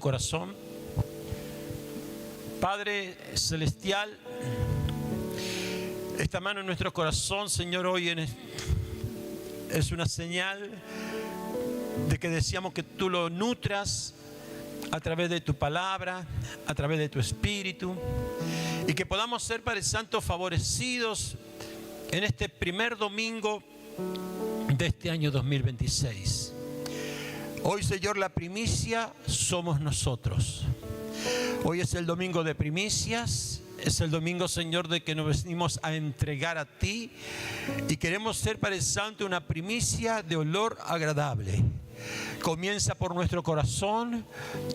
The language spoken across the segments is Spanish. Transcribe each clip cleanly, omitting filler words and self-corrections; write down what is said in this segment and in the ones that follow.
corazón. Padre Celestial, esta mano en nuestro corazón, Señor, hoy es una señal de que deseamos que tú lo nutras a través de tu palabra, a través de tu espíritu, y que podamos ser, Padre Santo, favorecidos en este primer domingo de este año 2026. Hoy, Señor, la primicia somos nosotros. Hoy es el domingo de primicias. Es el domingo, Señor, de que nos venimos a entregar a ti y queremos ser, Padre Santo, una primicia de olor agradable. Comienza por nuestro corazón,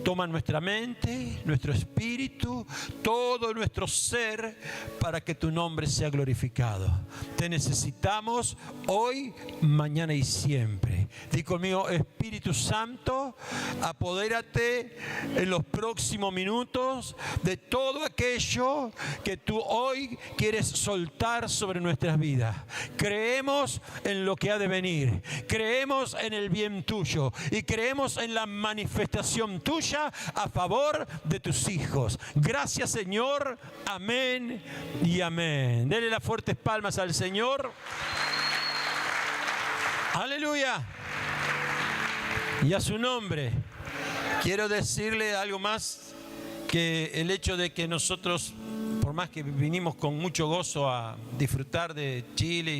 toma nuestra mente, nuestro espíritu, todo nuestro ser, para que tu nombre sea glorificado. Te necesitamos hoy, mañana y siempre. Di conmigo: Espíritu Santo, apodérate en los próximos minutos de todo aquello que tú hoy quieres soltar sobre nuestras vidas. Creemos en lo que ha de venir, creemos en el bien tuyo y creemos en la manifestación tuya a favor de tus hijos. Gracias, Señor. Amén y amén. Denle las fuertes palmas al Señor. Aleluya. Y a su nombre quiero decirle algo más, que el hecho de que nosotros, por más que vinimos con mucho gozo a disfrutar de Chile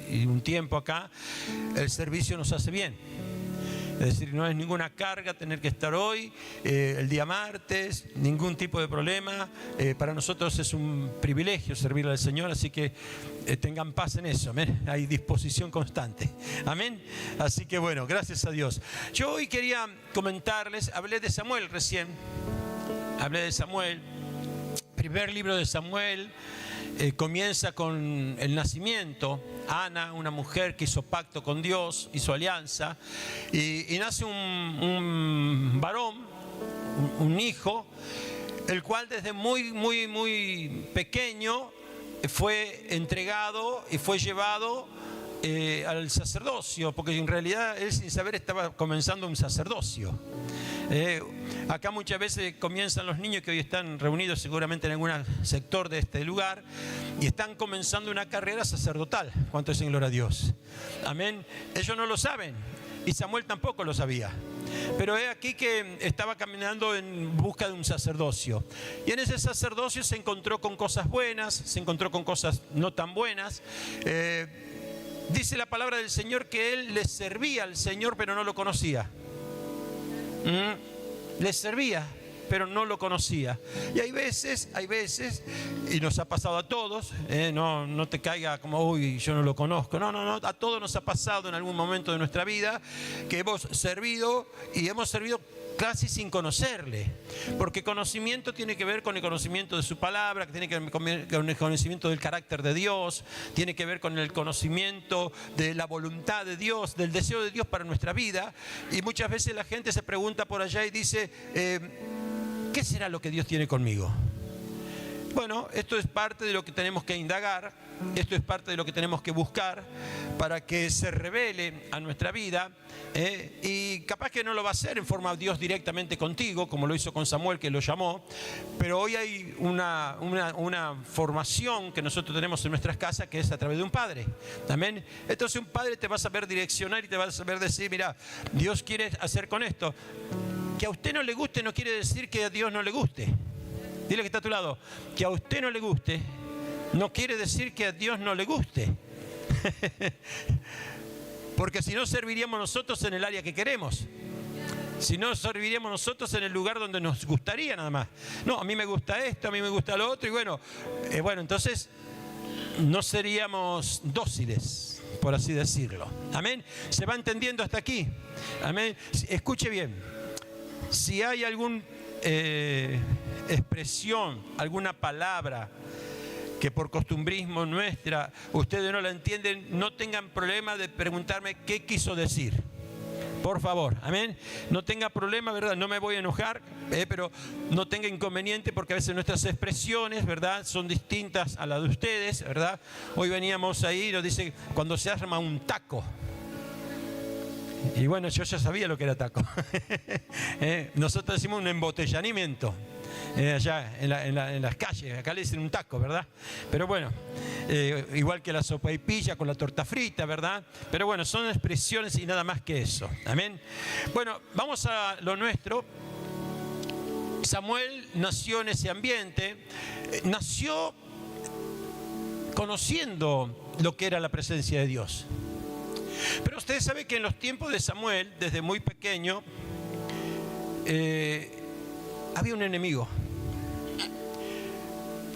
y un tiempo acá, el servicio nos hace bien. Es decir, no es ninguna carga tener que estar hoy, el día martes, ningún tipo de problema. Para nosotros es un privilegio servirle al Señor, así que tengan paz en eso, amén. Hay disposición constante, amén. Así que bueno, gracias a Dios. Yo hoy quería comentarles, hablé de Samuel recién, hablé de Samuel, primer libro de Samuel. Comienza con el nacimiento. Ana, una mujer que hizo pacto con Dios, hizo alianza, y nace un varón, un hijo, el cual desde muy pequeño fue entregado y fue llevado al sacerdocio, porque en realidad él, sin saber, estaba comenzando un sacerdocio. Acá muchas veces comienzan los niños que hoy están reunidos seguramente en algún sector de este lugar y están comenzando una carrera sacerdotal. ¿Cuánto dicen gloria a Dios? Amén. Ellos no lo saben y Samuel tampoco lo sabía. Pero es aquí que estaba caminando en busca de un sacerdocio. Y en ese sacerdocio se encontró con cosas buenas, se encontró con cosas no tan buenas. Dice la palabra del Señor que él le servía al Señor, pero no lo conocía. Le servía, pero no lo conocía. Y hay veces, y nos ha pasado a todos, no te caiga como, uy, yo no lo conozco. No, a todos nos ha pasado en algún momento de nuestra vida que hemos servido y hemos servido casi sin conocerle, porque conocimiento tiene que ver con el conocimiento de su palabra, que tiene que ver con el conocimiento del carácter de Dios, tiene que ver con el conocimiento de la voluntad de Dios, del deseo de Dios para nuestra vida. Y muchas veces la gente se pregunta por allá y dice, ¿qué será lo que Dios tiene conmigo? Bueno, esto es parte de lo que tenemos que indagar, esto es parte de lo que tenemos que buscar para que se revele a nuestra vida, y capaz que no lo va a hacer en forma Dios directamente contigo, como lo hizo con Samuel, que lo llamó, pero hoy hay una formación que nosotros tenemos en nuestras casas, que es a través de un padre. Amén. Entonces un padre te va a saber direccionar y te va a saber decir, mira, Dios quiere hacer con esto. Que a usted no le guste no quiere decir que a Dios no le guste. Dile que está a tu lado, que a usted no le guste, no quiere decir que a Dios no le guste. Porque si no, serviríamos nosotros en el área que queremos. Si no, serviríamos nosotros en el lugar donde nos gustaría nada más. No, a mí me gusta esto, a mí me gusta lo otro, y bueno, entonces no seríamos dóciles, por así decirlo. Amén. ¿Se va entendiendo hasta aquí? Amén. Escuche bien. Si hay alguna expresión, alguna palabra que por costumbrismo nuestra ustedes no la entienden, no tengan problema de preguntarme qué quiso decir. Por favor, amén. No tenga problema, ¿verdad? No me voy a enojar, pero no tenga inconveniente, porque a veces nuestras expresiones, ¿verdad?, son distintas a las de ustedes, ¿verdad? Hoy veníamos ahí, nos dice, cuando se arma un taco. Y bueno, yo ya sabía lo que era taco. Nosotros decimos un embotellamiento. Allá en las calles, acá le dicen un taco, ¿verdad? Pero bueno, igual que la sopaipilla con la torta frita, ¿verdad? Pero bueno, son expresiones y nada más que eso. Amén. Bueno, vamos a lo nuestro. Samuel nació en ese ambiente, nació conociendo lo que era la presencia de Dios. Pero ustedes saben que en los tiempos de Samuel, desde muy pequeño, había un enemigo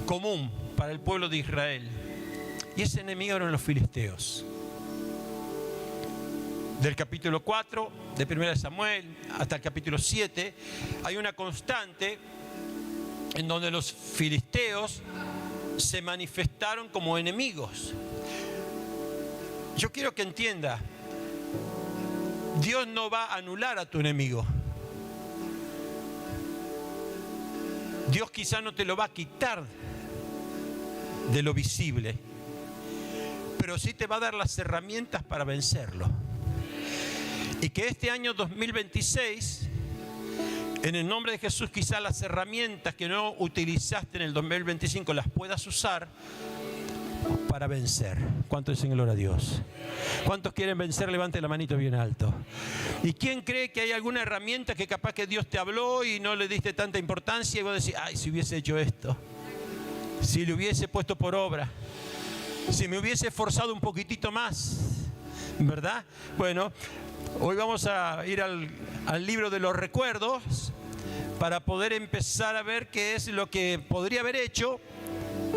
común para el pueblo de Israel. Y ese enemigo eran los filisteos. Del capítulo 4 de 1 Samuel hasta el capítulo 7 hay una constante en donde los filisteos se manifestaron como enemigos. Yo quiero que entienda, Dios no va a anular a tu enemigo. Dios quizá no te lo va a quitar de lo visible, pero sí te va a dar las herramientas para vencerlo. Y que este año 2026, en el nombre de Jesús, quizá las herramientas que no utilizaste en el 2025 las puedas usar para vencer. ¿Cuántos dicen gloria a Dios? ¿Cuántos quieren vencer? Levante la manito bien alto. ¿Y quién cree que hay alguna herramienta que capaz que Dios te habló y no le diste tanta importancia y vos decís, ay, si hubiese hecho esto, si le hubiese puesto por obra, si me hubiese esforzado un poquitito más, ¿verdad? Bueno, hoy vamos a ir al libro de los recuerdos para poder empezar a ver qué es lo que podría haber hecho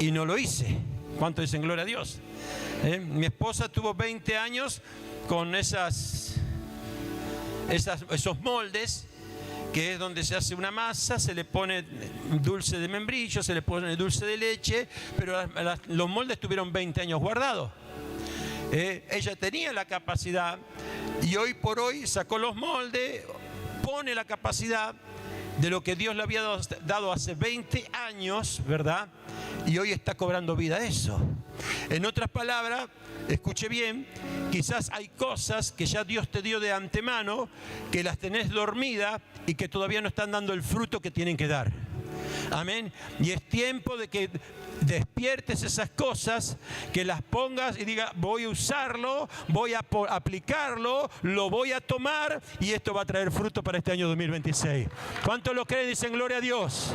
y no lo hice. ¿Cuánto dicen gloria a Dios? Mi esposa tuvo 20 años con esos moldes, que es donde se hace una masa, se le pone dulce de membrillo, se le pone dulce de leche, pero los moldes tuvieron 20 años guardados. Ella tenía la capacidad y hoy por hoy sacó los moldes, pone la capacidad de lo que Dios le había dado hace 20 años, ¿verdad? Y hoy está cobrando vida eso. En otras palabras, escuche bien, quizás hay cosas que ya Dios te dio de antemano, que las tenés dormidas y que todavía no están dando el fruto que tienen que dar. Amén. Y es tiempo de que despiertes esas cosas, que las pongas y digas, voy a usarlo, voy a aplicarlo, lo voy a tomar y esto va a traer fruto para este año 2026. ¿Cuántos lo creen? Dicen gloria a Dios.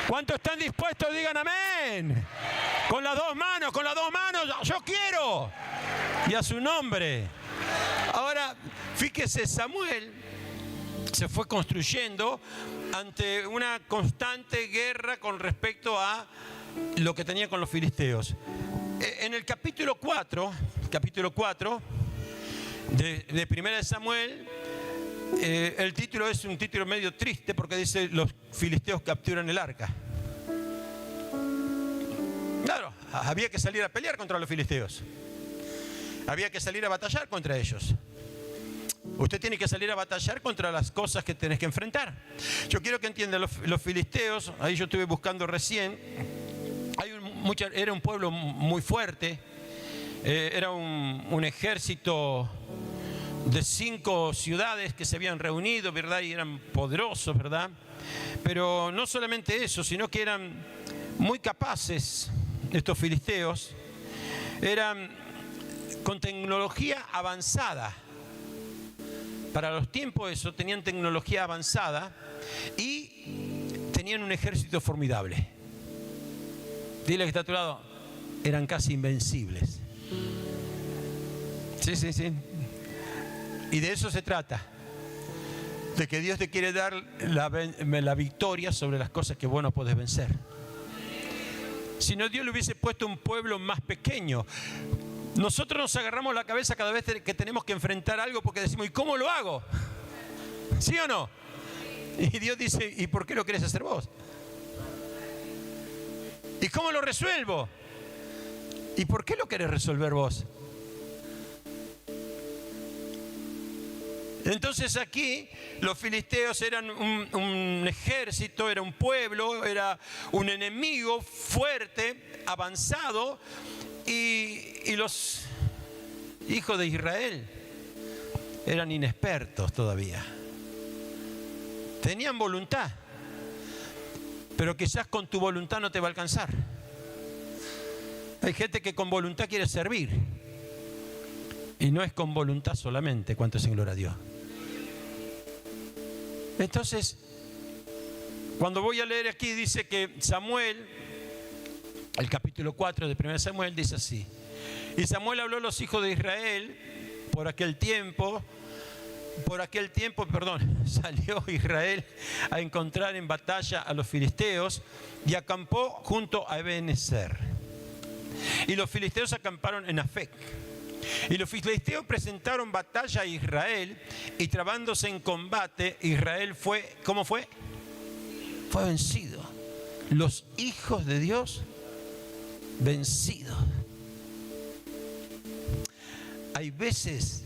¿Cuántos están dispuestos? Digan amén. Con las dos manos, yo quiero. Y a su nombre. Ahora, fíjese, Samuel se fue construyendo ante una constante guerra con respecto a lo que tenía con los filisteos. En el capítulo 4 de 1 Samuel, el título es un título medio triste porque dice: los filisteos capturan el arca. Claro, había que salir a pelear contra los filisteos. Había que salir a batallar contra ellos. Usted tiene que salir a batallar contra las cosas que tenés que enfrentar. Yo quiero que entiendan, los filisteos, ahí yo estuve buscando recién, era un pueblo muy fuerte, era un ejército de 5 ciudades que se habían reunido, ¿verdad? Y eran poderosos, ¿verdad? Pero no solamente eso, sino que eran muy capaces, estos filisteos, eran con tecnología avanzada. Para los tiempos eso, tenían tecnología avanzada y tenían un ejército formidable. Dile que está a tu lado, eran casi invencibles. Sí. Y de eso se trata. De que Dios te quiere dar la victoria sobre las cosas que vos no podés vencer. Si no, Dios le hubiese puesto un pueblo más pequeño. Nosotros nos agarramos la cabeza cada vez que tenemos que enfrentar algo porque decimos, ¿y cómo lo hago? ¿Sí o no? Y Dios dice, ¿y por qué lo querés hacer vos? ¿Y cómo lo resuelvo? ¿Y por qué lo querés resolver vos? Entonces aquí los filisteos eran un ejército, era un pueblo, era un enemigo fuerte, avanzado, y los hijos de Israel eran inexpertos todavía. Tenían voluntad, pero quizás con tu voluntad no te va a alcanzar. Hay gente que con voluntad quiere servir, y no es con voluntad solamente. ¿Cuánto es en gloria a Dios? Entonces, cuando voy a leer aquí, dice que Samuel, el capítulo 4 de 1 Samuel, dice así: y Samuel habló a los hijos de Israel por aquel tiempo, salió Israel a encontrar en batalla a los filisteos y acampó junto a Ebenezer. Y los filisteos acamparon en Afec. Y los filisteos presentaron batalla a Israel, y trabándose en combate, Israel fue, ¿cómo fue? Fue vencido. Los hijos de Dios vencidos. Hay veces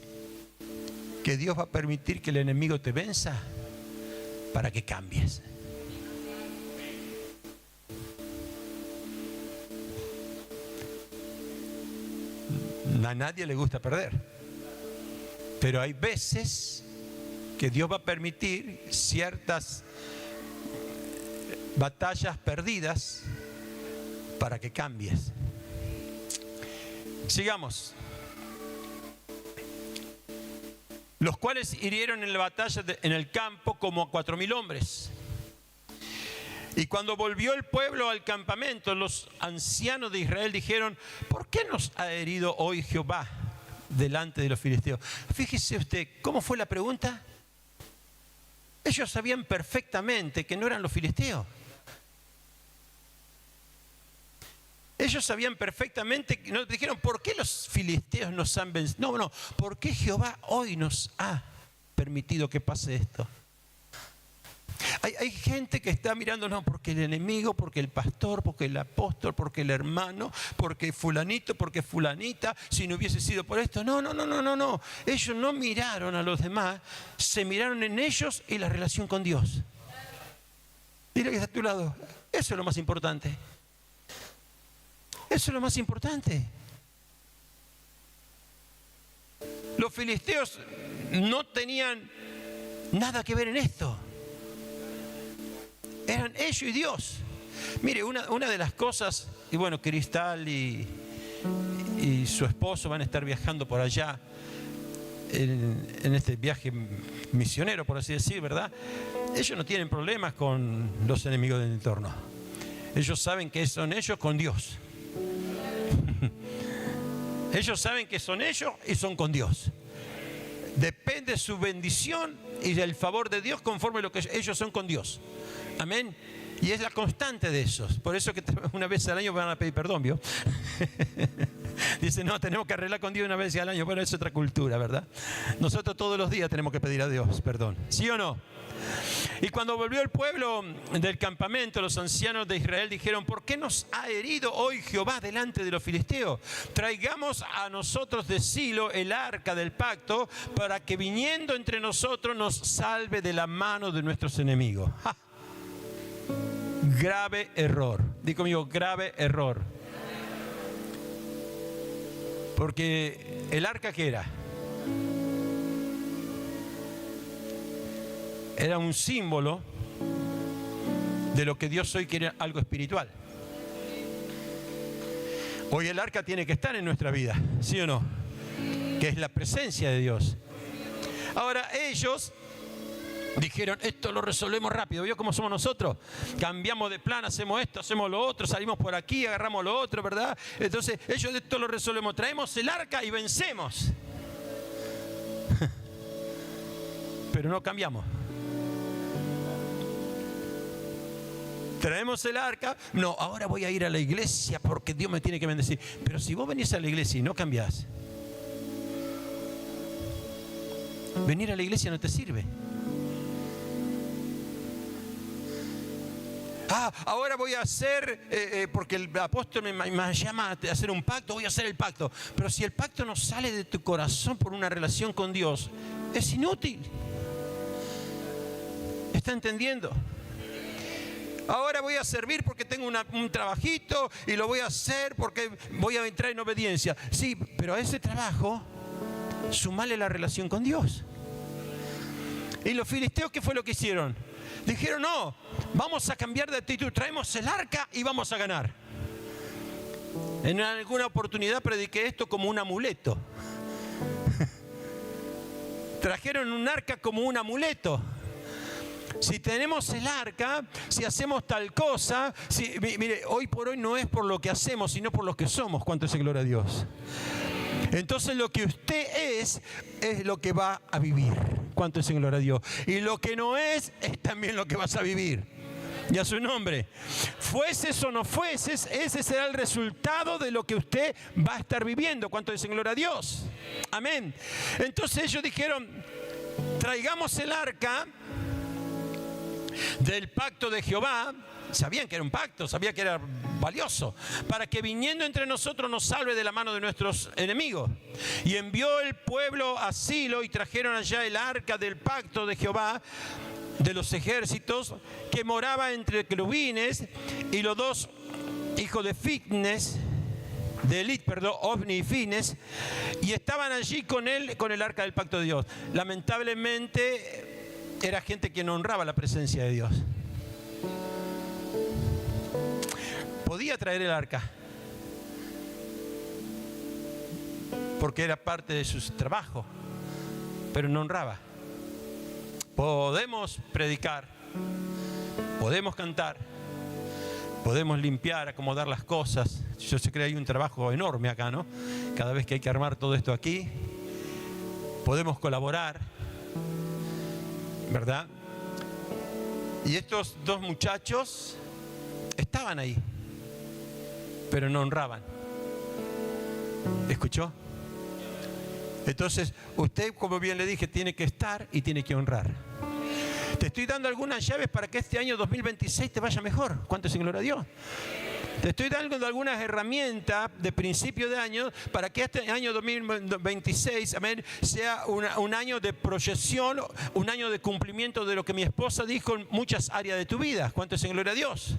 que Dios va a permitir que el enemigo te venza para que cambies. A nadie le gusta perder, pero hay veces que Dios va a permitir ciertas batallas perdidas para que cambies. Sigamos. Los cuales hirieron en la batalla en el campo como a 4,000 hombres. Y cuando volvió el pueblo al campamento, los ancianos de Israel dijeron: ¿por qué nos ha herido hoy Jehová delante de los filisteos? Fíjese usted, ¿cómo fue la pregunta? Ellos sabían perfectamente que no eran los filisteos. Ellos sabían perfectamente, no dijeron: ¿por qué los filisteos nos han vencido? No, ¿por qué Jehová hoy nos ha permitido que pase esto? Hay gente que está mirando, no, porque el enemigo, porque el pastor, porque el apóstol, porque el hermano, porque fulanito, porque fulanita, si no hubiese sido por esto. No. Ellos no miraron a los demás, se miraron en ellos y la relación con Dios. Dile que está a tu lado, eso es lo más importante. Eso es lo más importante. Los filisteos no tenían nada que ver en esto. Eran ellos y Dios. Mire, una de las cosas, y bueno, Cristal y su esposo van a estar viajando por allá en este viaje misionero, por así decir, ¿verdad? Ellos no tienen problemas con los enemigos del entorno. Ellos saben que son ellos con Dios. Ellos saben que son ellos y son con Dios. Depende su bendición y del favor de Dios conforme lo que ellos son con Dios. Amén. Y es la constante de esos. Por eso que una vez al año van a pedir perdón, ¿vio? Dicen, no, tenemos que arreglar con Dios una vez al año. Bueno, es otra cultura, ¿verdad? Nosotros todos los días tenemos que pedir a Dios perdón. ¿Sí o no? Y cuando volvió el pueblo del campamento, los ancianos de Israel dijeron: ¿por qué nos ha herido hoy Jehová delante de los filisteos? Traigamos a nosotros de Silo el arca del pacto, para que viniendo entre nosotros nos salve de la mano de nuestros enemigos. ¡Ja! Grave error. Diga conmigo, grave error. Porque el arca, ¿qué era? Era un símbolo de lo que Dios hoy quiere, algo espiritual. Hoy el arca tiene que estar en nuestra vida, ¿sí o no? Que es la presencia de Dios. Ahora ellos dijeron: esto lo resolvemos rápido. ¿Vio cómo somos nosotros? Cambiamos de plan, hacemos esto, hacemos lo otro, salimos por aquí, agarramos lo otro, ¿verdad? Entonces ellos, esto lo resolvemos, traemos el arca y vencemos. Pero no cambiamos. Traemos el arca. No, ahora voy a ir a la iglesia porque Dios me tiene que bendecir. Pero si vos venís a la iglesia y no cambiás, venir a la iglesia no te sirve. Ahora voy a hacer, porque el apóstol me llama a hacer un pacto, voy a hacer el pacto. Pero si el pacto no sale de tu corazón por una relación con Dios, es inútil. ¿Está entendiendo? Ahora voy a servir porque tengo un trabajito y lo voy a hacer porque voy a entrar en obediencia. Sí, pero ese trabajo Sumale la relación con Dios. ¿Y los filisteos qué fue lo que hicieron? Dijeron, no, vamos a cambiar de actitud, traemos el arca y vamos a ganar. En alguna oportunidad prediqué esto como un amuleto. Trajeron un arca como un amuleto. Si tenemos el arca, si hacemos tal cosa, mire, hoy por hoy no es por lo que hacemos, sino por lo que somos. ¿Cuánto es gloria a Dios? Entonces lo que usted es lo que va a vivir. ¿Cuánto es gloria a Dios? Y lo que no es también lo que vas a vivir. Y a su nombre. Fueses o no fueses, ese será el resultado de lo que usted va a estar viviendo. ¿Cuánto es gloria a Dios? Amén. Entonces ellos dijeron, traigamos el arca del pacto de Jehová. Sabían que era un pacto, sabían que era valioso, para que viniendo entre nosotros nos salve de la mano de nuestros enemigos. Y envió el pueblo a Silo y trajeron allá el arca del pacto de Jehová de los ejércitos, que moraba entre querubines, y los dos hijos de Fines, de Elit, Ofni y Fines, y estaban allí con él, con el arca del pacto de Dios. Lamentablemente era gente que no honraba la presencia de Dios. Podía traer el arca porque era parte de su trabajo, pero no honraba. Podemos predicar, podemos cantar, podemos limpiar, acomodar las cosas. Yo sé que hay un trabajo enorme acá, ¿no? Cada vez que hay que armar todo esto aquí, podemos colaborar, ¿verdad? Y estos dos muchachos estaban ahí, pero no honraban. ¿Escuchó? Entonces, usted, como bien le dije, tiene que estar y tiene que honrar. Te estoy dando algunas llaves para que este año 2026 te vaya mejor. ¿Cuánto es gloria a Dios? Te estoy dando algunas herramientas de principio de año para que este año 2026, amén, sea un año de proyección, un año de cumplimiento de lo que mi esposa dijo en muchas áreas de tu vida. ¿Cuánto es gloria a Dios?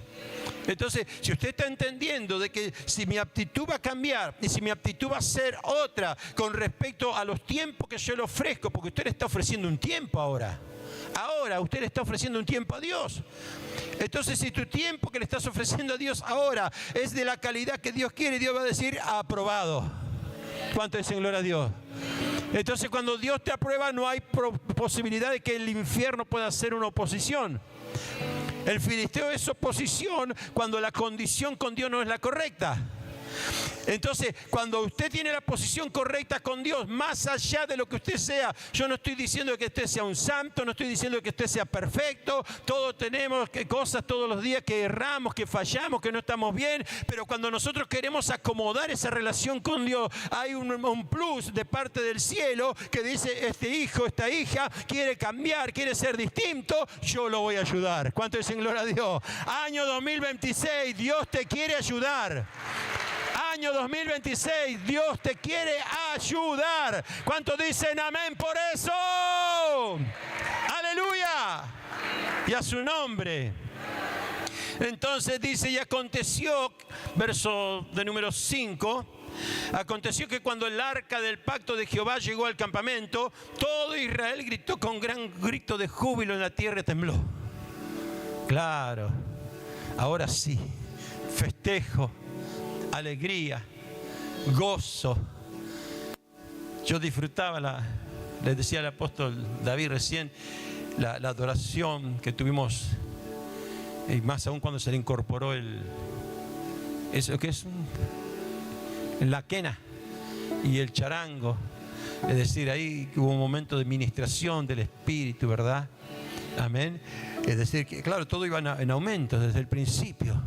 Entonces, si usted está entendiendo de que si mi aptitud va a cambiar y si mi aptitud va a ser otra con respecto a los tiempos que yo le ofrezco, porque usted le está ofreciendo un tiempo ahora. Ahora usted le está ofreciendo un tiempo a Dios. Entonces, si tu tiempo que le estás ofreciendo a Dios ahora es de la calidad que Dios quiere, Dios va a decir aprobado. ¿Cuánto es gloria a Dios? Entonces, cuando Dios te aprueba, no hay posibilidad de que el infierno pueda hacer una oposición. El filisteo es oposición cuando la condición con Dios no es la correcta. Entonces, cuando usted tiene la posición correcta con Dios, más allá de lo que usted sea, yo no estoy diciendo que usted sea un santo, no estoy diciendo que usted sea perfecto, todos tenemos cosas todos los días que erramos, que fallamos, que no estamos bien, pero cuando nosotros queremos acomodar esa relación con Dios, hay un plus de parte del cielo que dice, este hijo, esta hija quiere cambiar, quiere ser distinto, yo lo voy a ayudar. ¿Cuánto es en gloria a Dios? Año 2026, Dios te quiere ayudar. Año 2026, Dios te quiere ayudar. ¿Cuántos dicen amén por eso? ¡Aleluya! Y a su nombre. Entonces dice, y aconteció, verso de número 5, aconteció que cuando el arca del pacto de Jehová llegó al campamento, todo Israel gritó con gran grito de júbilo, en la tierra tembló. Claro, ahora sí, festejo, alegría, gozo. Yo disfrutaba, le decía al apóstol David recién, la adoración que tuvimos, y más aún cuando se le incorporó eso que es la quena y el charango. Es decir, ahí hubo un momento de ministración del Espíritu, ¿verdad? Amén. Es decir, que claro, todo iba en aumento desde el principio.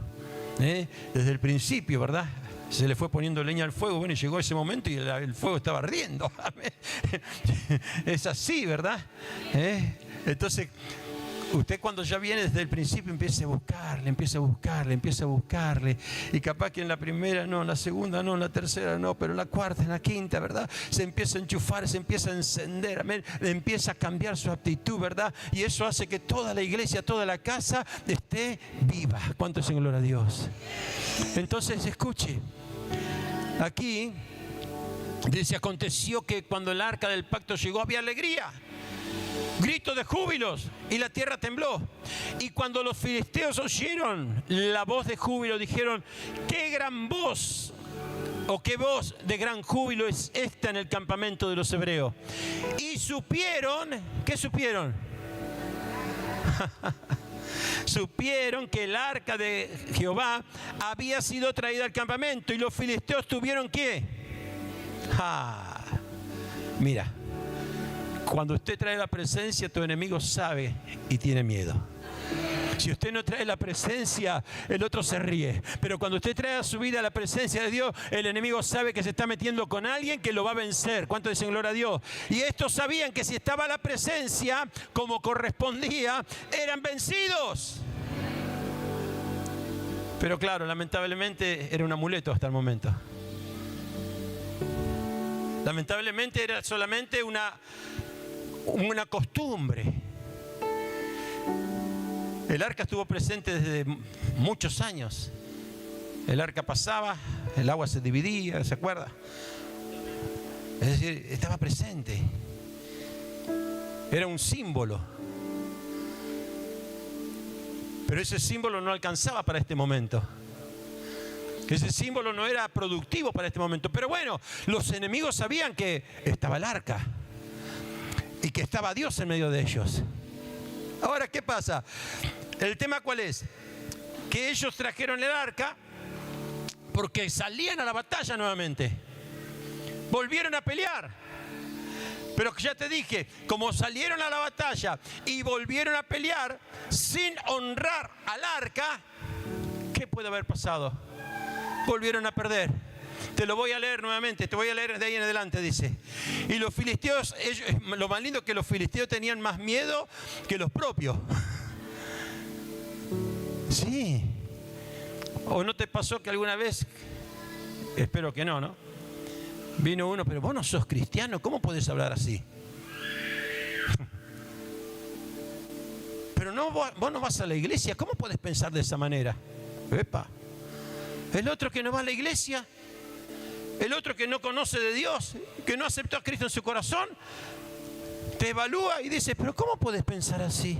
Desde el principio, ¿verdad? Se le fue poniendo leña al fuego, bueno, y llegó ese momento y el fuego estaba ardiendo. Es así, ¿verdad? Entonces, usted cuando ya viene desde el principio empieza a buscarle, y capaz que en la primera no, en la segunda no, en la tercera no, pero en la cuarta, en la quinta, ¿verdad? Se empieza a enchufar, se empieza a encender, amén, empieza a cambiar su actitud, ¿verdad? Y eso hace que toda la iglesia, toda la casa esté viva. ¿Cuánto es en gloria a Dios? Entonces, escuche, aquí Dice, aconteció que cuando el arca del pacto llegó había alegría, gritos de júbilos, y la tierra tembló. Y cuando los filisteos oyeron la voz de júbilo, dijeron, qué gran voz, o qué voz de gran júbilo es esta en el campamento de los hebreos. Y supieron, ¿qué supieron? Supieron que el arca de Jehová había sido traída al campamento. Y los filisteos tuvieron ¿qué? Mira, cuando usted trae la presencia, tu enemigo sabe y tiene miedo. Si usted no trae la presencia, el otro se ríe. Pero cuando usted trae a su vida la presencia de Dios, el enemigo sabe que se está metiendo con alguien que lo va a vencer. ¿Cuánto dicen gloria a Dios? Y estos sabían que si estaba la presencia como correspondía, eran vencidos. Pero claro, lamentablemente era un amuleto hasta el momento. Lamentablemente era solamente una costumbre. El arca estuvo presente desde muchos años. El arca pasaba, el agua se dividía, ¿se acuerda? Es decir, estaba presente. Era un símbolo. Pero ese símbolo no alcanzaba para este momento. Ese símbolo no era productivo para este momento. Pero bueno, los enemigos sabían que estaba el arca y que estaba Dios en medio de ellos. Ahora, ¿qué pasa? ¿El tema cuál es? Que ellos trajeron el arca porque salían a la batalla nuevamente. Volvieron a pelear. Pero ya te dije, como salieron a la batalla y volvieron a pelear sin honrar al arca, ¿qué puede haber pasado? Volvieron a perder. Te lo voy a leer nuevamente, te voy a leer de ahí en adelante, dice. Y los filisteos, lo más lindo es que los filisteos tenían más miedo que los propios. Sí. ¿O no te pasó que alguna vez, espero que no, ¿no? Vino uno, pero vos no sos cristiano, ¿cómo podés hablar así? Pero no, vos no vas a la iglesia, ¿cómo podés pensar de esa manera? Epa. El otro que no va a la iglesia, el otro que no conoce de Dios, que no aceptó a Cristo en su corazón, te evalúa y dice, pero ¿cómo podés pensar así?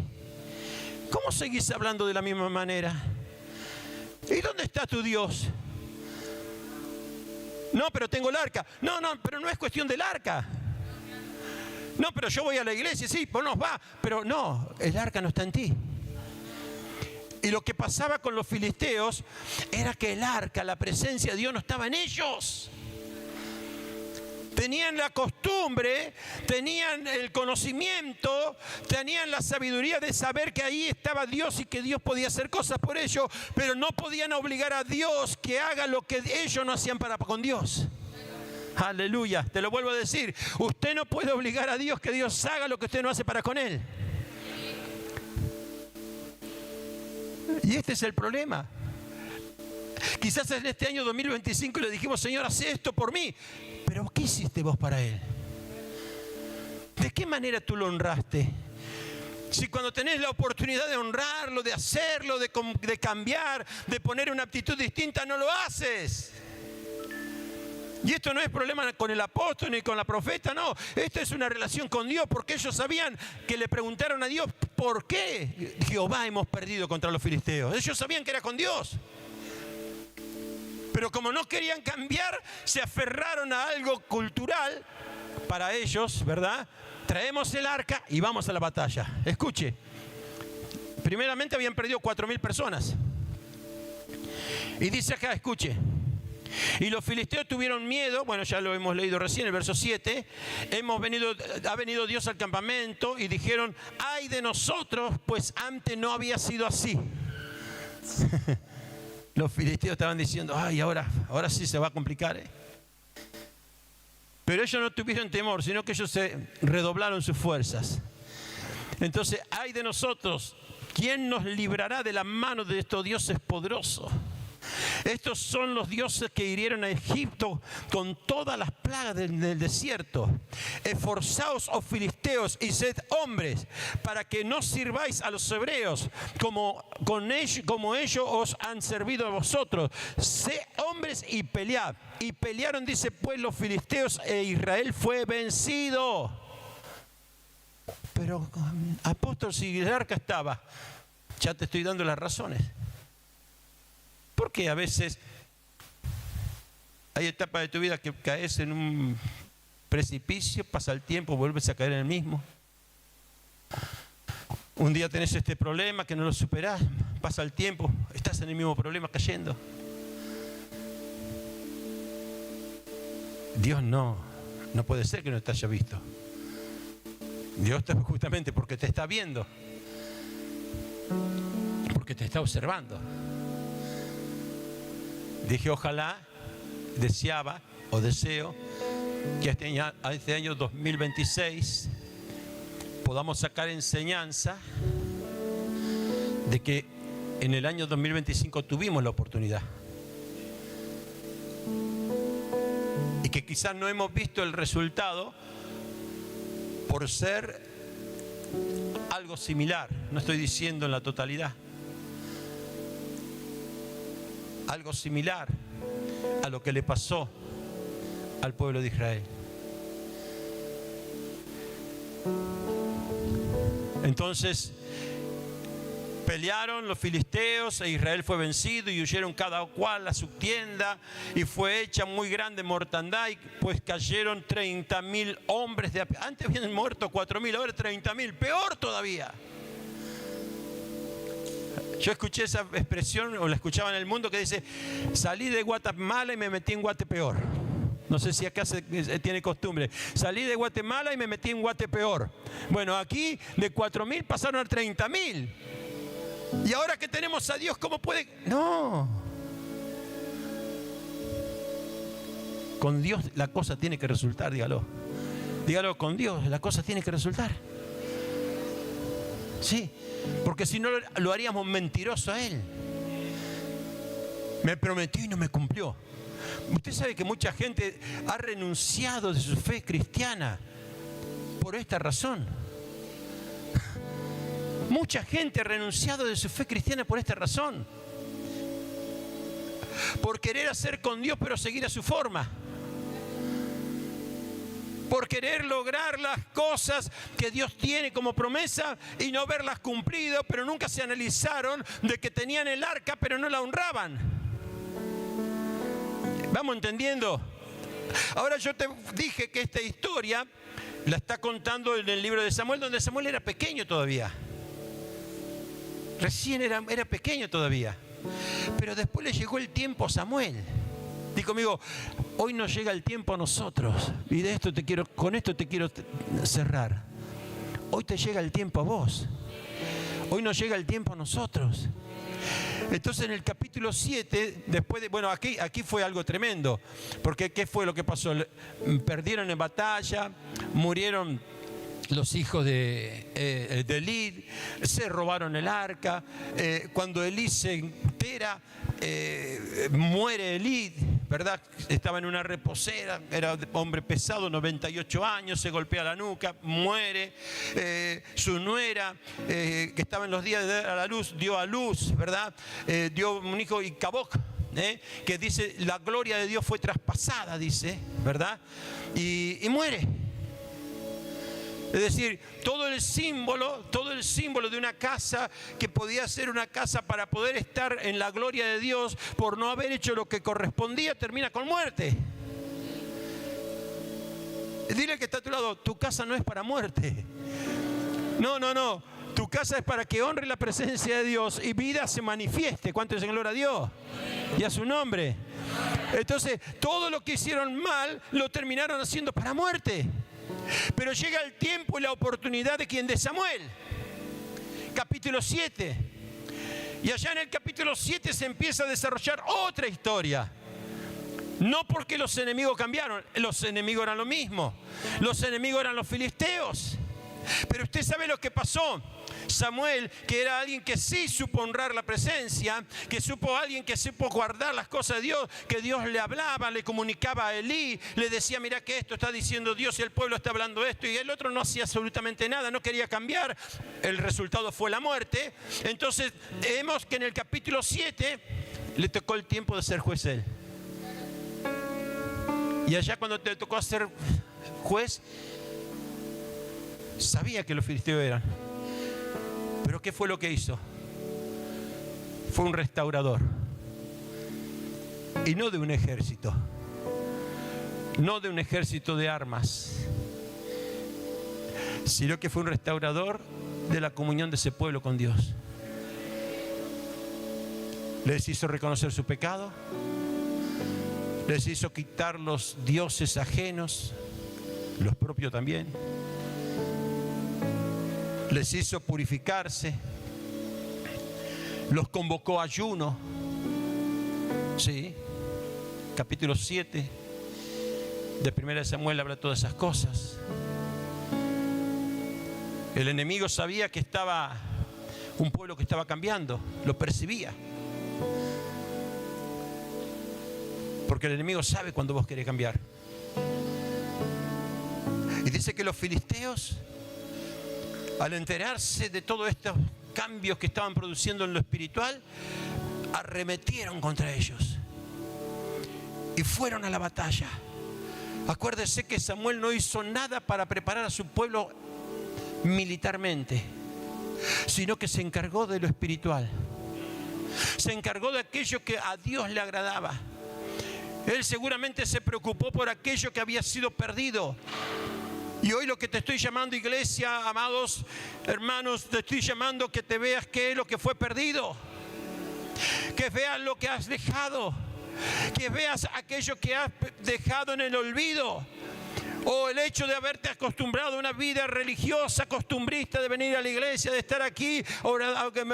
¿Cómo seguís hablando de la misma manera? ¿Y dónde está tu Dios? No, pero tengo el arca. No, pero no es cuestión del arca. No, pero yo voy a la iglesia, sí, vos nos va. Pero no, el arca no está en ti. Y lo que pasaba con los filisteos era que el arca, la presencia de Dios no estaba en ellos. Tenían la costumbre, tenían el conocimiento, tenían la sabiduría de saber que ahí estaba Dios y que Dios podía hacer cosas por ellos, pero no podían obligar a Dios que haga lo que ellos no hacían para con Dios. Aleluya, te lo vuelvo a decir, usted no puede obligar a Dios que Dios haga lo que usted no hace para con Él. Y este es el problema. Quizás en este año 2025 le dijimos, Señor, haz esto por mí. Pero ¿qué hiciste vos para Él? ¿De qué manera tú lo honraste? Si cuando tenés la oportunidad de honrarlo, de hacerlo, de cambiar, de poner una actitud distinta, no lo haces. Y esto no es problema con el apóstol ni con la profeta, no. Esto es una relación con Dios, porque ellos sabían que le preguntaron a Dios, ¿por qué Jehová hemos perdido contra los filisteos? Ellos sabían que era con Dios. Pero como no querían cambiar, se aferraron a algo cultural para ellos, ¿verdad? Traemos el arca y vamos a la batalla. Escuche, primeramente habían perdido 4.000 personas. Y dice acá, escuche. Y los filisteos tuvieron miedo, bueno, ya lo hemos leído recién, el verso 7. Ha venido Dios al campamento y dijeron, ay de nosotros, pues antes no había sido así. Los filisteos estaban diciendo, ay, ahora sí se va a complicar. Pero ellos no tuvieron temor, sino que ellos se redoblaron sus fuerzas. Entonces, ay de nosotros, ¿quién nos librará de la mano de estos dioses poderosos? Estos son los dioses que hirieron a Egipto con todas las plagas del desierto. Esforzaos, oh filisteos, y sed hombres, para que no sirváis a los hebreos, como ellos os han servido a vosotros. Sed hombres y pelead. Y pelearon, dice, pues los filisteos, e Israel fue vencido. Pero, apóstol, si el arca estaba, ya te estoy dando las razones. Porque a veces hay etapas de tu vida que caes en un precipicio, pasa el tiempo, vuelves a caer en el mismo. Un día tenés este problema que no lo superás, pasa el tiempo, estás en el mismo problema cayendo. Dios no puede ser que no te haya visto. Dios justamente porque te está viendo, porque te está observando. Dije, ojalá, deseaba o deseo que este año 2026 podamos sacar enseñanza de que en el año 2025 tuvimos la oportunidad. Y que quizás no hemos visto el resultado por ser algo similar. No estoy diciendo en la totalidad. Algo similar a lo que le pasó al pueblo de Israel. Entonces pelearon los filisteos e Israel fue vencido y huyeron cada cual a su tienda y fue hecha muy grande mortandad, pues cayeron 30.000 hombres de a pie. Antes habían muerto 4.000, ahora 30.000, peor todavía. Yo escuché esa expresión, o la escuchaba en el mundo, que dice, salí de Guatemala y me metí en Guatepeor. No sé si acá tiene costumbre. Salí de Guatemala y me metí en Guatepeor. Bueno, aquí de 4.000 pasaron a 30.000. Y ahora que tenemos a Dios, ¿cómo puede? No. Con Dios la cosa tiene que resultar, dígalo. Dígalo, con Dios la cosa tiene que resultar. Sí. Porque si no lo haríamos mentiroso a Él. Me prometió y no me cumplió. Usted sabe que mucha gente ha renunciado de su fe cristiana por esta razón. Mucha gente ha renunciado de su fe cristiana por esta razón. Por querer hacer con Dios pero seguir a su forma. Por querer lograr las cosas que Dios tiene como promesa y no verlas cumplidas, pero nunca se analizaron de que tenían el arca pero no la honraban. ¿Vamos entendiendo? Ahora yo te dije que esta historia la está contando en el libro de Samuel, donde Samuel era pequeño todavía. Recién era pequeño todavía. Pero después le llegó el tiempo a Samuel. Dí conmigo, hoy nos llega el tiempo a nosotros. Y con esto te quiero cerrar. Hoy te llega el tiempo a vos. Hoy nos llega el tiempo a nosotros. Entonces en el capítulo 7, después de, bueno, aquí fue algo tremendo. Porque ¿qué fue lo que pasó? Perdieron en batalla, murieron los hijos de Elí, se robaron el arca. Cuando Elí se entera, muere Elí, ¿verdad? Estaba en una reposera, era hombre pesado, 98 años, se golpea la nuca, muere. Su nuera, que estaba en los días de dar a la luz, dio a luz, ¿verdad? Dio un hijo, Icabod, que dice, la gloria de Dios fue traspasada, dice, ¿verdad? Y muere. Es decir, todo el símbolo de una casa que podía ser una casa para poder estar en la gloria de Dios por no haber hecho lo que correspondía, termina con muerte. Dile que está a tu lado, tu casa no es para muerte. No. Tu casa es para que honre la presencia de Dios y vida se manifieste. ¿Cuánto es en gloria a Dios? Y a su nombre. Entonces, todo lo que hicieron mal lo terminaron haciendo para muerte. Pero llega el tiempo y la oportunidad de ¿quién? De Samuel. Capítulo 7. Y allá en el capítulo 7 se empieza a desarrollar otra historia. No porque los enemigos cambiaron, los enemigos eran lo mismo. Los enemigos eran los filisteos. Pero usted sabe lo que pasó. Samuel, que era alguien que sí supo honrar la presencia, alguien que supo guardar las cosas de Dios, que Dios le hablaba, le comunicaba a Elí, le decía, mira que esto está diciendo Dios y el pueblo está hablando esto, y el otro no hacía absolutamente nada, no quería cambiar. El resultado fue la muerte. Entonces vemos que en el capítulo 7 le tocó el tiempo de ser juez él. Y allá cuando te tocó ser juez, sabía que los filisteos eran. Pero ¿qué fue lo que hizo? Fue un restaurador. Y no de un ejército. No de un ejército de armas. Sino que fue un restaurador de la comunión de ese pueblo con Dios. Les hizo reconocer su pecado. Les hizo quitar los dioses ajenos, los propios también. Les hizo purificarse. Los convocó a ayuno. Sí, capítulo 7 de 1 Samuel habla de todas esas cosas. El enemigo sabía que estaba un pueblo que estaba cambiando, lo percibía. Porque el enemigo sabe cuando vos querés cambiar. Y dice que los filisteos, al enterarse de todos estos cambios que estaban produciendo en lo espiritual, arremetieron contra ellos y fueron a la batalla. Acuérdese que Samuel no hizo nada para preparar a su pueblo militarmente, sino que se encargó de lo espiritual. Se encargó de aquello que a Dios le agradaba. Él seguramente se preocupó por aquello que había sido perdido. Y hoy lo que te estoy llamando, iglesia, amados hermanos, te estoy llamando que te veas qué es lo que fue perdido. Que veas lo que has dejado. Que veas aquello que has dejado en el olvido. O el hecho de haberte acostumbrado a una vida religiosa, costumbrista, de venir a la iglesia, de estar aquí,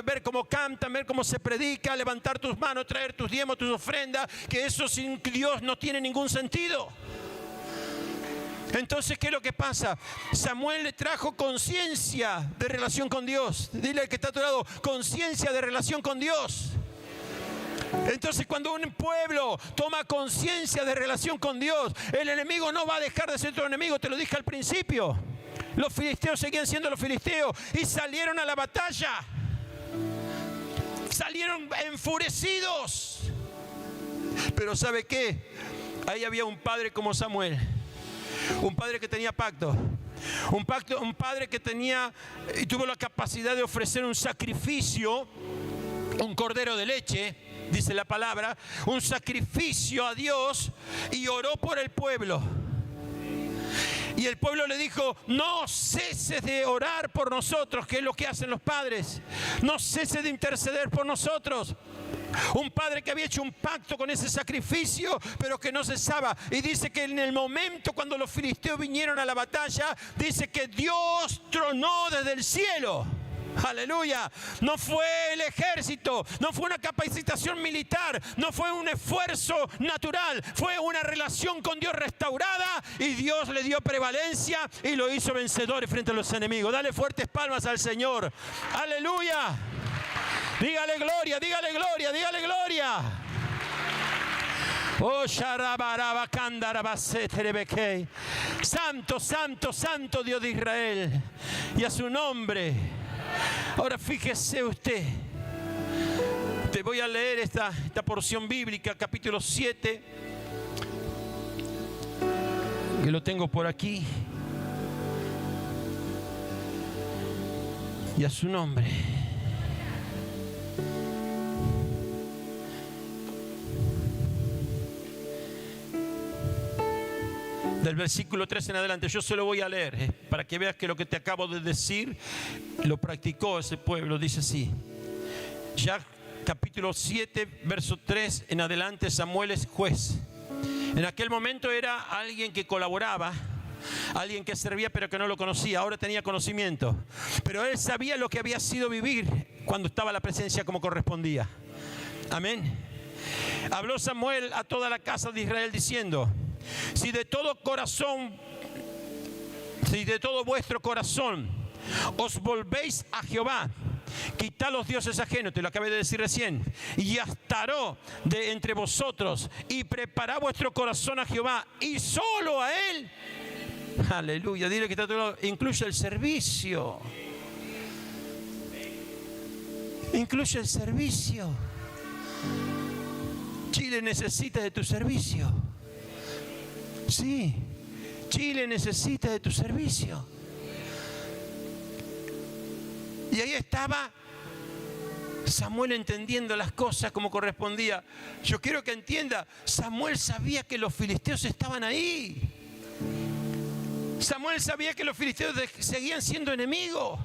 ver cómo cantan, ver cómo se predica, levantar tus manos, traer tus diezmos, tus ofrendas, que eso sin Dios no tiene ningún sentido. Entonces, ¿qué es lo que pasa? Samuel le trajo conciencia de relación con Dios. Dile al que está a tu lado, conciencia de relación con Dios. Entonces, cuando un pueblo toma conciencia de relación con Dios, el enemigo no va a dejar de ser tu enemigo. Te lo dije al principio. Los filisteos seguían siendo los filisteos y salieron a la batalla. Salieron enfurecidos. Pero ¿sabe qué? Ahí había un padre como Samuel. Un padre que tenía pacto. Un padre que tenía y tuvo la capacidad de ofrecer un sacrificio, un cordero de leche, dice la palabra, un sacrificio a Dios, y oró por el pueblo. Y el pueblo le dijo, no ceses de orar por nosotros, que es lo que hacen los padres. No ceses de interceder por nosotros. Un padre que había hecho un pacto con ese sacrificio, pero que no cesaba. Y dice que en el momento cuando los filisteos vinieron a la batalla, dice que Dios tronó desde el cielo. Aleluya. No fue el ejército, no fue una capacitación militar, no fue un esfuerzo natural, fue una relación con Dios restaurada, y Dios le dio prevalencia y lo hizo vencedor frente a los enemigos. Dale fuertes palmas al Señor. Aleluya. Dígale gloria, dígale gloria, dígale gloria. Oh, santo, santo, santo Dios de Israel, y a su nombre. Ahora fíjese usted, te voy a leer esta porción bíblica, capítulo 7, que lo tengo por aquí. Y a su nombre. Del versículo 3 en adelante, yo se lo voy a leer, para que veas que lo que te acabo de decir lo practicó ese pueblo. Dice así, ya capítulo 7, verso 3 en adelante, Samuel es juez. En aquel momento era alguien que colaboraba, alguien que servía pero que no lo conocía. Ahora tenía conocimiento, pero él sabía lo que había sido vivir cuando estaba la presencia como correspondía. Amén. Habló Samuel a toda la casa de Israel diciendo, si de todo vuestro corazón os volvéis a Jehová. Quitad los dioses ajenos, te lo acabé de decir recién, y Astaró de entre vosotros, y preparad vuestro corazón a Jehová, y solo a Él. Aleluya, dile que está a tu lado, incluye el servicio. Incluye el servicio. Chile necesita de tu servicio. Sí, Chile necesita de tu servicio. Y ahí estaba Samuel entendiendo las cosas como correspondía. Yo quiero que entienda, Samuel sabía que los filisteos estaban ahí. Samuel sabía que los filisteos seguían siendo enemigos.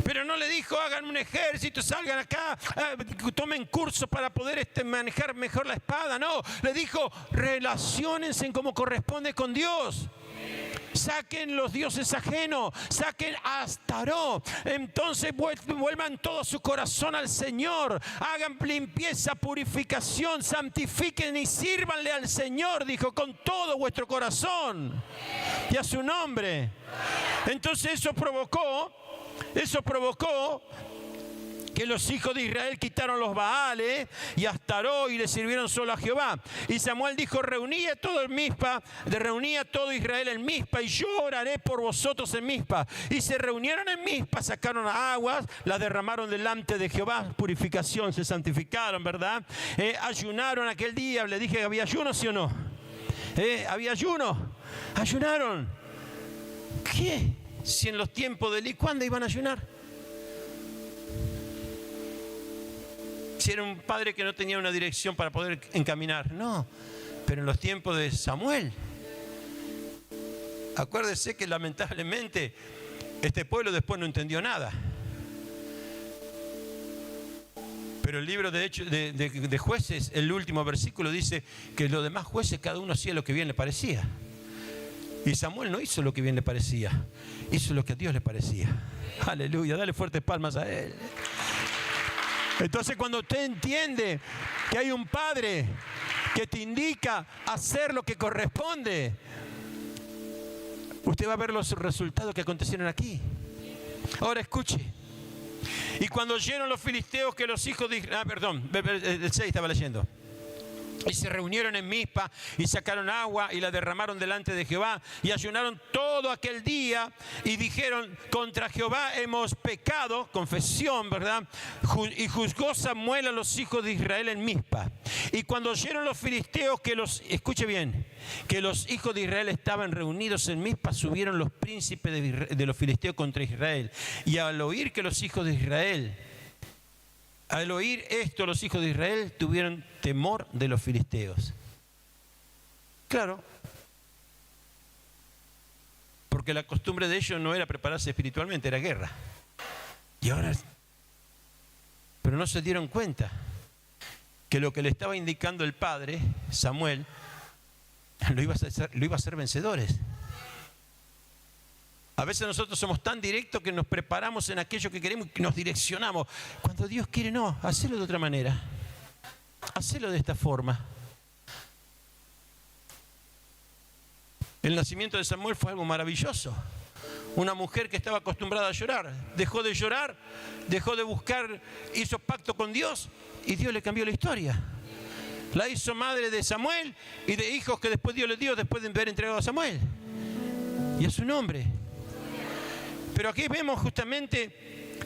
Pero no le dijo, hagan un ejército, salgan acá, tomen curso para poder manejar mejor la espada. No, le dijo, relaciónense como corresponde con Dios. Saquen los dioses ajenos, saquen a Astaró. Entonces vuelvan todo su corazón al Señor. Hagan limpieza, purificación, santifiquen y sírvanle al Señor, dijo, con todo vuestro corazón y a su nombre. Entonces eso provocó que los hijos de Israel quitaron los Baales y Astaró y le sirvieron solo a Jehová. Y Samuel dijo, reuní a todo Israel en Mizpa, y yo oraré por vosotros en Mizpa. Y se reunieron en Mizpa, sacaron aguas, las derramaron delante de Jehová, purificación, se santificaron, ¿verdad? Ayunaron aquel día, le dije que había ayuno, ¿sí o no? Había ayuno, ayunaron. ¿Qué? Si en los tiempos de Elí, ¿cuándo iban a ayunar? Si era un padre que no tenía una dirección para poder encaminar. No, pero en los tiempos de Samuel. Acuérdese que lamentablemente este pueblo después no entendió nada. Pero el libro de Jueces, el último versículo dice que los demás jueces cada uno hacía lo que bien le parecía. Y Samuel no hizo lo que bien le parecía, hizo lo que a Dios le parecía. Aleluya, dale fuertes palmas a Él. Entonces cuando usted entiende que hay un Padre que te indica hacer lo que corresponde, usted va a ver los resultados que acontecieron aquí. Ahora escuche. Y cuando oyeron los filisteos que los hijos de Israel, el 6 estaba leyendo. Y se reunieron en Mizpa y sacaron agua y la derramaron delante de Jehová y ayunaron todo aquel día y dijeron, contra Jehová hemos pecado, confesión, ¿verdad? Y juzgó Samuel a los hijos de Israel en Mizpa. Y cuando oyeron los filisteos escuche bien, que los hijos de Israel estaban reunidos en Mizpa, subieron los príncipes de los filisteos contra Israel. Y al oír que los hijos de Israel, al oír esto, los hijos de Israel tuvieron temor de los filisteos. Claro, porque la costumbre de ellos no era prepararse espiritualmente, era guerra. Y ahora, pero no se dieron cuenta que lo que le estaba indicando el padre, Samuel, lo iba a hacer vencedores. A veces nosotros somos tan directos que nos preparamos en aquello que queremos y nos direccionamos. Cuando Dios quiere, no, hacelo de otra manera. Hacelo de esta forma. El nacimiento de Samuel fue algo maravilloso. Una mujer que estaba acostumbrada a llorar, dejó de llorar, dejó de buscar, hizo pacto con Dios y Dios le cambió la historia. La hizo madre de Samuel y de hijos que después Dios le dio después de haber entregado a Samuel. Y a su nombre. Pero aquí vemos justamente,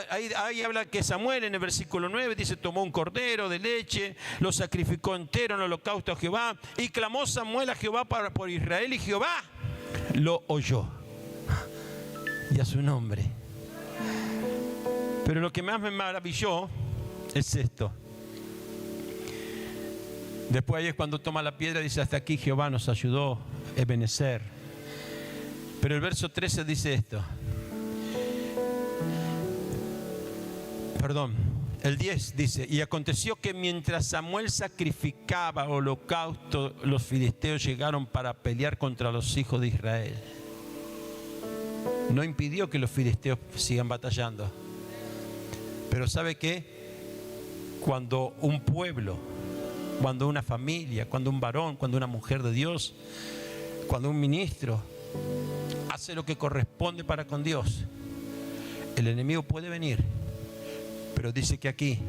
ahí habla que Samuel en el versículo 9 dice, tomó un cordero de leche, lo sacrificó entero en holocausto a Jehová, y clamó Samuel a Jehová por Israel, y Jehová lo oyó. Y a su nombre. Pero lo que más me maravilló es esto. Después ahí es cuando toma la piedra y dice, hasta aquí Jehová nos ayudó, Ebenezer. Pero el verso 13 dice esto. El 10 dice, y aconteció que mientras Samuel sacrificaba holocausto, los filisteos llegaron para pelear contra los hijos de Israel. No impidió que los filisteos sigan batallando. Pero ¿sabe qué? Cuando un pueblo, cuando una familia, cuando un varón, cuando una mujer de Dios, cuando un ministro hace lo que corresponde para con Dios, el enemigo puede venir. Pero dice que aquí,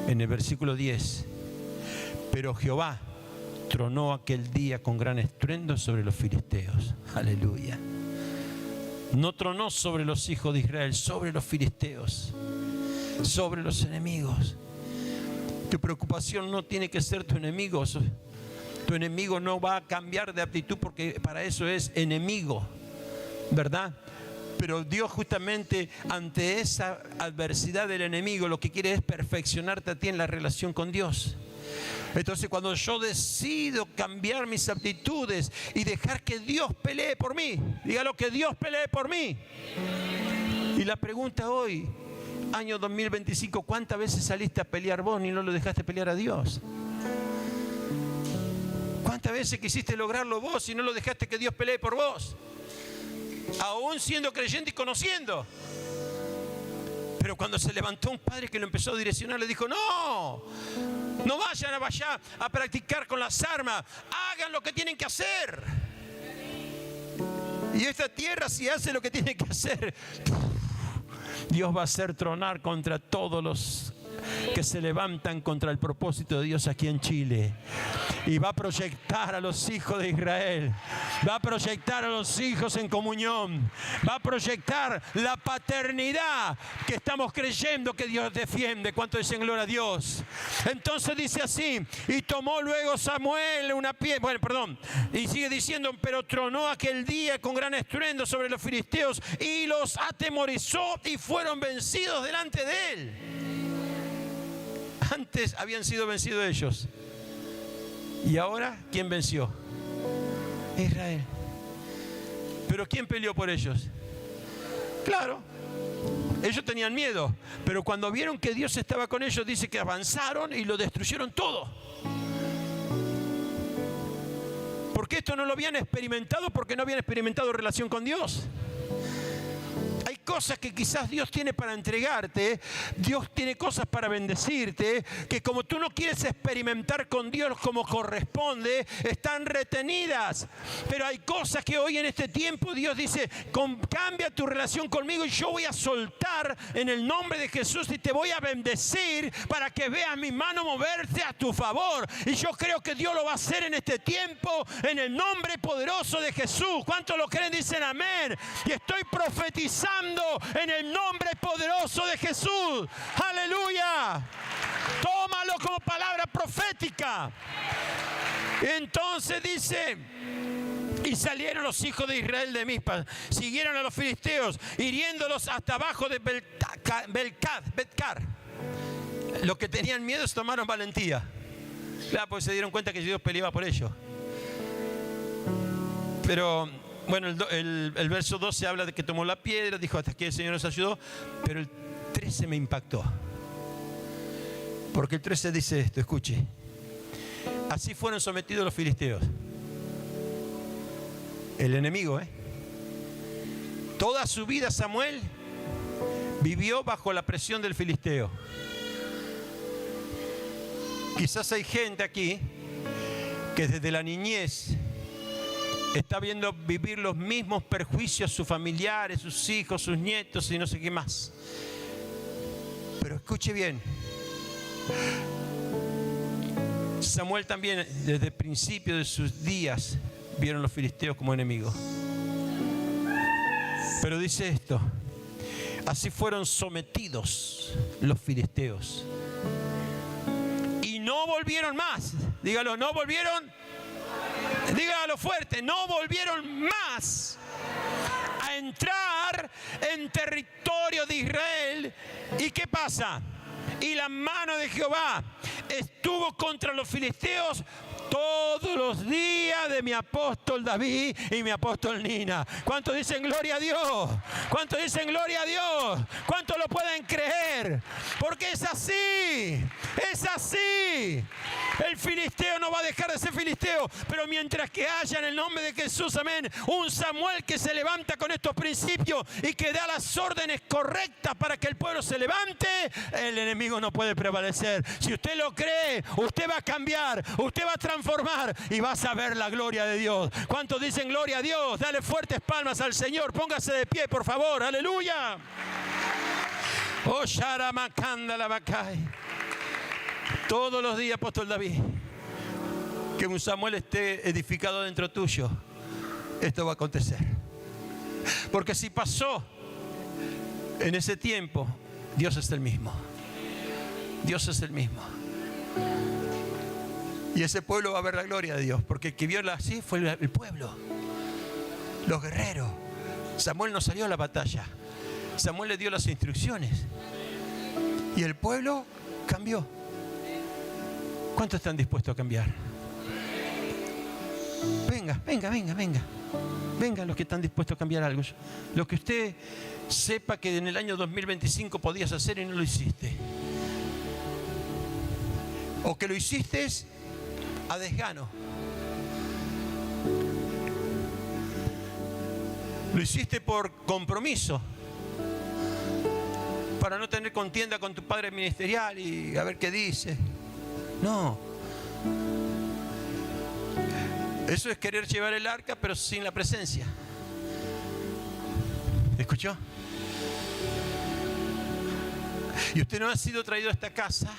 en el versículo 10, pero Jehová tronó aquel día con gran estruendo sobre los filisteos. Aleluya. No tronó sobre los hijos de Israel, sobre los filisteos, sobre los enemigos. Tu preocupación no tiene que ser tu enemigo. Tu enemigo no va a cambiar de actitud porque para eso es enemigo, ¿verdad? Pero Dios justamente ante esa adversidad del enemigo lo que quiere es perfeccionarte a ti en la relación con Dios. Entonces cuando yo decido cambiar mis actitudes y dejar que Dios pelee por mí, dígalo, que Dios pelee por mí. Y la pregunta hoy, año 2025, ¿cuántas veces saliste a pelear vos y no lo dejaste pelear a Dios? ¿Cuántas veces quisiste lograrlo vos y no lo dejaste que Dios pelee por vos? Aún siendo creyente y conociendo. Pero cuando se levantó un padre que lo empezó a direccionar, le dijo: no vayan a practicar con las armas, hagan lo que tienen que hacer. Y esta tierra, si hace lo que tiene que hacer, Dios va a hacer tronar contra todos los que se levantan contra el propósito de Dios aquí en Chile. Y va a proyectar a los hijos de Israel, va a proyectar a los hijos en comunión, va a proyectar la paternidad que estamos creyendo que Dios defiende. ¿Cuánto dicen gloria a Dios? Entonces dice así: y tomó luego Samuel una piedra, y sigue diciendo, pero tronó aquel día con gran estruendo sobre los filisteos y los atemorizó y fueron vencidos delante de él. Antes habían sido vencidos ellos. ¿Y ahora quién venció? Israel. ¿Pero quién peleó por ellos? Claro, ellos tenían miedo, pero cuando vieron que Dios estaba con ellos, dice que avanzaron y lo destruyeron todo. Porque esto no lo habían experimentado, porque no habían experimentado relación con Dios. Hay cosas que quizás Dios tiene para entregarte, Dios tiene cosas para bendecirte, que como tú no quieres experimentar con Dios como corresponde, están retenidas. Pero hay cosas que hoy en este tiempo Dios dice: cambia tu relación conmigo y yo voy a soltar en el nombre de Jesús y te voy a bendecir para que veas mi mano moverse a tu favor. Y yo creo que Dios lo va a hacer en este tiempo, en el nombre poderoso de Jesús. ¿Cuántos lo creen? Dicen amén. Y estoy profetizando en el nombre poderoso de Jesús. Aleluya. Tómalo como palabra profética. Entonces dice: y salieron los hijos de Israel de Mizpa, siguieron a los filisteos, hiriéndolos hasta abajo de Betcar. Los que tenían miedo se tomaron valentía. Claro, pues se dieron cuenta que Dios peleaba por ellos. Pero bueno, el verso 12 habla de que tomó la piedra, dijo: hasta aquí el Señor nos ayudó. Pero el 13 me impactó, porque el 13 dice esto, escuche: así fueron sometidos los filisteos. El enemigo, toda su vida Samuel vivió bajo la presión del filisteo. Quizás hay gente aquí que desde la niñez está viendo vivir los mismos perjuicios sus familiares, sus hijos, sus nietos y no sé qué más. Pero escuche bien, Samuel también desde el principio de sus días vieron los filisteos como enemigos. Pero dice esto: así fueron sometidos los filisteos y no volvieron más. Dígalo, no volvieron. Dígalo fuerte: no volvieron más a entrar en territorio de Israel. ¿Y qué pasa? Y la mano de Jehová estuvo contra los filisteos todos los días de mi apóstol David y mi apóstol Nina. ¿Cuántos dicen gloria a Dios? ¿Cuántos dicen gloria a Dios? ¿Cuántos lo pueden creer? Porque es así, es así. El filisteo no va a dejar de ser filisteo, pero mientras que haya en el nombre de Jesús, amén, un Samuel que se levanta con estos principios y que da las órdenes correctas para que el pueblo se levante, el enemigo no puede prevalecer. Si usted lo cree, usted va a cambiar, usted va a transformar transformar y vas a ver la gloria de Dios. ¿Cuántos dicen gloria a Dios? Dale fuertes palmas al Señor. Póngase de pie, por favor. ¡Aleluya! Oh, Sharamakanda la Bacay. Todos los días, apóstol David, que un Samuel esté edificado dentro tuyo, esto va a acontecer. Porque si pasó en ese tiempo, Dios es el mismo. Dios es el mismo. Y ese pueblo va a ver la gloria de Dios, porque el que vio así fue el pueblo, los guerreros. Samuel no salió a la batalla, Samuel le dio las instrucciones y el pueblo cambió. ¿Cuántos están dispuestos a cambiar? Venga, venga, venga, venga. Vengan los que están dispuestos a cambiar algo. Lo que usted sepa que en el año 2025 podías hacer y no lo hiciste. O que lo hiciste a desgano. Lo hiciste por compromiso. Para no tener contienda con tu padre ministerial y a ver qué dice. No. Eso es querer llevar el arca, pero sin la presencia. ¿Escuchó? Y usted no ha sido traído a esta casa